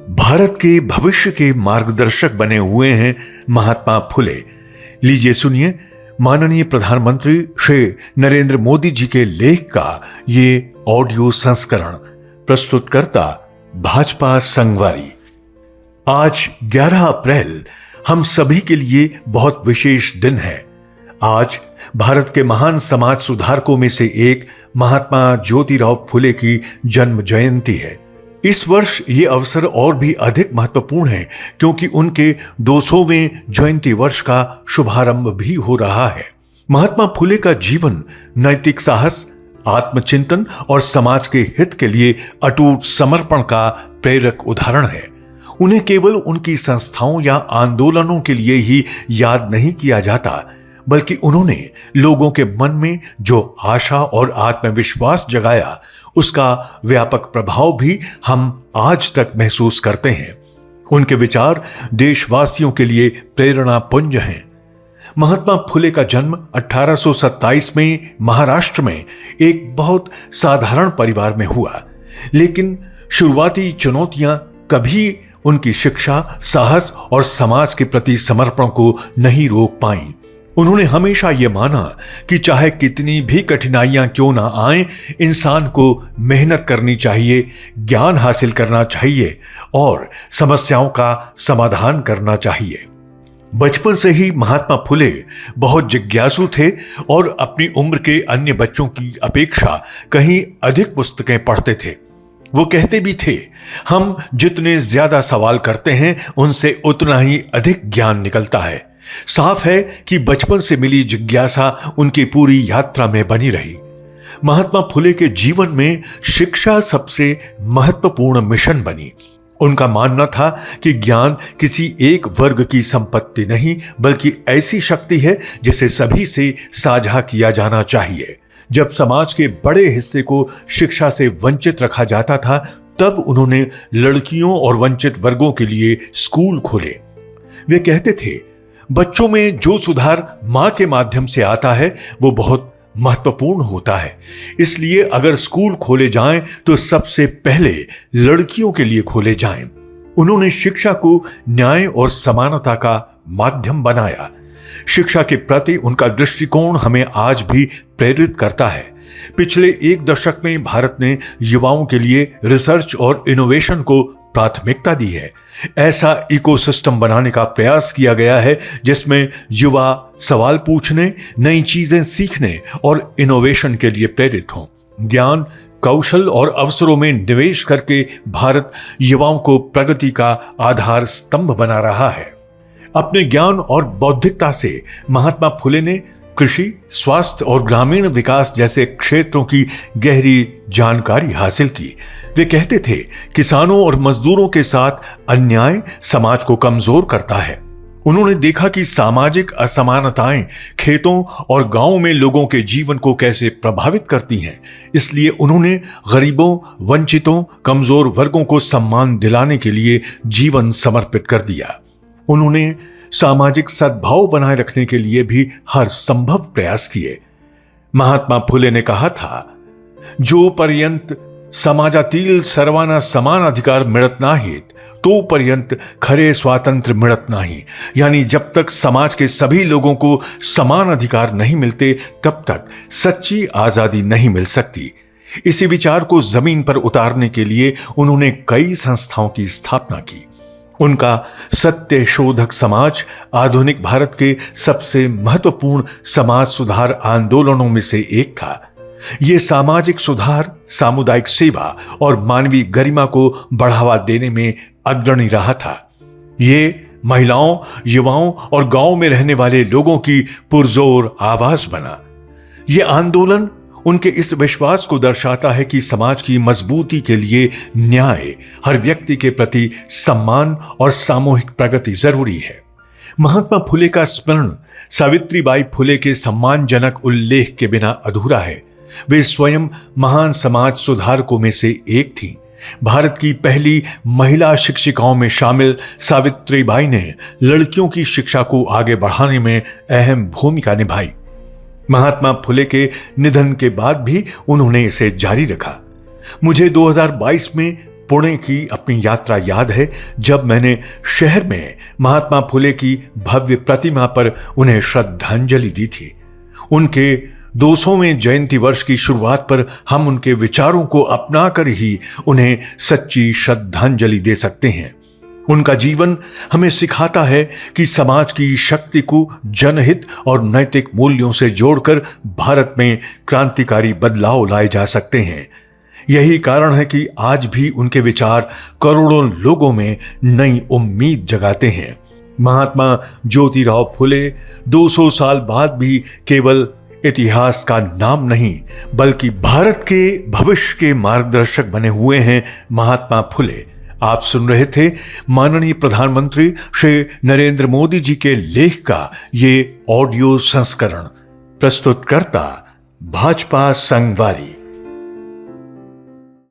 भारत के भविष्य के मार्गदर्शक बने हुए हैं महात्मा फुले। लीजिए सुनिए माननीय प्रधानमंत्री श्री नरेंद्र मोदी जी के लेख का ये ऑडियो संस्करण। प्रस्तुतकर्ता भाजपा संगवारी। आज 11 अप्रैल हम सभी के लिए बहुत विशेष दिन है। आज भारत के महान समाज सुधारकों में से एक महात्मा ज्योतिराव फुले की जन्म जयंती है। इस वर्ष ये अवसर और भी अधिक महत्वपूर्ण है क्योंकि उनके 200वें जयंती वर्ष का शुभारंभ भी हो रहा है। महात्मा फुले का जीवन नैतिक साहस, आत्मचिंतन और समाज के हित के लिए अटूट समर्पण का प्रेरक उदाहरण है। उन्हें केवल उनकी संस्थाओं या आंदोलनों के लिए ही याद नहीं किया जाता, बल्कि उन्होंने लोगों के मन में जो आशा और आत्मविश्वास जगाया, उसका व्यापक प्रभाव भी हम आज तक महसूस करते हैं। उनके विचार देशवासियों के लिए प्रेरणा पुंज हैं। महात्मा फुले का जन्म 1827 में महाराष्ट्र में एक बहुत साधारण परिवार में हुआ, लेकिन शुरुआती चुनौतियां कभी उनकी शिक्षा, साहस और समाज के प्रति समर्पण को नहीं रोक पाईं। उन्होंने हमेशा यह माना कि चाहे कितनी भी कठिनाइयां क्यों ना आएं, इंसान को मेहनत करनी चाहिए, ज्ञान हासिल करना चाहिए और समस्याओं का समाधान करना चाहिए। बचपन से ही महात्मा फुले बहुत जिज्ञासु थे और अपनी उम्र के अन्य बच्चों की अपेक्षा कहीं अधिक पुस्तकें पढ़ते थे। वो कहते भी थे, हम जितने ज्यादा सवाल करते हैं उनसे उतना ही अधिक ज्ञान निकलता है। साफ है कि बचपन से मिली जिज्ञासा उनकी पूरी यात्रा में बनी रही। महात्मा फुले के जीवन में शिक्षा सबसे महत्वपूर्ण मिशन बनी। उनका मानना था कि ज्ञान किसी एक वर्ग की संपत्ति नहीं, बल्कि ऐसी शक्ति है जिसे सभी से साझा किया जाना चाहिए। जब समाज के बड़े हिस्से को शिक्षा से वंचित रखा जाता था, तब उन्होंने लड़कियों और वंचित वर्गों के लिए स्कूल खोले। वे कहते थे, बच्चों में जो सुधार मां के माध्यम से आता है वो बहुत महत्वपूर्ण होता है, इसलिए अगर स्कूल खोले जाएं तो सबसे पहले लड़कियों के लिए खोले जाएं। उन्होंने शिक्षा को न्याय और समानता का माध्यम बनाया। शिक्षा के प्रति उनका दृष्टिकोण हमें आज भी प्रेरित करता है। पिछले एक दशक में भारत ने युवाओं के लिए रिसर्च और इनोवेशन को प्राथमिकता दी है। ऐसा इकोसिस्टम बनाने का प्रयास किया गया है जिसमें युवा सवाल पूछने, नई चीजें सीखने और इनोवेशन के लिए प्रेरित हों। ज्ञान, कौशल और अवसरों में निवेश करके भारत युवाओं को प्रगति का आधार स्तंभ बना रहा है। अपने ज्ञान और बौद्धिकता से महात्मा फुले ने कृषि, स्वास्थ्य और ग्रामीण विकास जैसे क्षेत्रों की गहरी जानकारी हासिल की। वे कहते थे, किसानों और मजदूरों के साथ अन्याय समाज को कमजोर करता है। उन्होंने देखा कि सामाजिक असमानताएं खेतों और गांवों में लोगों के जीवन को कैसे प्रभावित करती हैं। इसलिए उन्होंने गरीबों, वंचितों, कमजोर वर्गों को सम्मान दिलाने के लिए जीवन समर्पित कर दिया। उन्होंने सामाजिक सद्भाव बनाए रखने के लिए भी हर संभव प्रयास किए। महात्मा फुले ने कहा था, जो पर्यंत समाजातील सर्वांना समान अधिकार मिळत नाहीत, तो पर्यंत खरे स्वातंत्र्य मिळत नाही। यानी जब तक समाज के सभी लोगों को समान अधिकार नहीं मिलते, तब तक सच्ची आजादी नहीं मिल सकती। इसी विचार को जमीन पर उतारने के लिए उन्होंने कई संस्थाओं की स्थापना की। उनका सत्य शोधक समाज आधुनिक भारत के सबसे महत्वपूर्ण समाज सुधार आंदोलनों में से एक था। यह सामाजिक सुधार, सामुदायिक सेवा और मानवीय गरिमा को बढ़ावा देने में अग्रणी रहा था। ये महिलाओं, युवाओं और गांव में रहने वाले लोगों की पुरजोर आवाज बना। यह आंदोलन उनके इस विश्वास को दर्शाता है कि समाज की मजबूती के लिए न्याय, हर व्यक्ति के प्रति सम्मान और सामूहिक प्रगति जरूरी है। महात्मा फुले का स्मरण सावित्रीबाई फुले के सम्मानजनक उल्लेख के बिना अधूरा है। वे स्वयं महान समाज सुधारकों में से एक थीं। भारत की पहली महिला शिक्षिकाओं में शामिल सावित्रीबाई ने लड़कियों की शिक्षा को आगे बढ़ाने में अहम भूमिका निभाई। महात्मा फुले के निधन के बाद भी उन्होंने इसे जारी रखा। मुझे 2022 में पुणे की अपनी यात्रा याद है, जब मैंने शहर में महात्मा फुले की भव्य प्रतिमा पर उन्हें श्रद्धांजलि दी थी। उनके 200वें जयंती वर्ष की शुरुआत पर हम उनके विचारों को अपनाकर ही उन्हें सच्ची श्रद्धांजलि दे सकते हैं। उनका जीवन हमें सिखाता है कि समाज की शक्ति को जनहित और नैतिक मूल्यों से जोड़कर भारत में क्रांतिकारी बदलाव लाए जा सकते हैं। यही कारण है कि आज भी उनके विचार करोड़ों लोगों में नई उम्मीद जगाते हैं। महात्मा ज्योतिराव फुले 200 साल बाद भी केवल इतिहास का नाम नहीं, बल्कि भारत के भविष्य के मार्गदर्शक बने हुए हैं। महात्मा फुले। आप सुन रहे थे माननीय प्रधानमंत्री श्री नरेंद्र मोदी जी के लेख का ये ऑडियो संस्करण। प्रस्तुतकर्ता भाजपा संगवारी।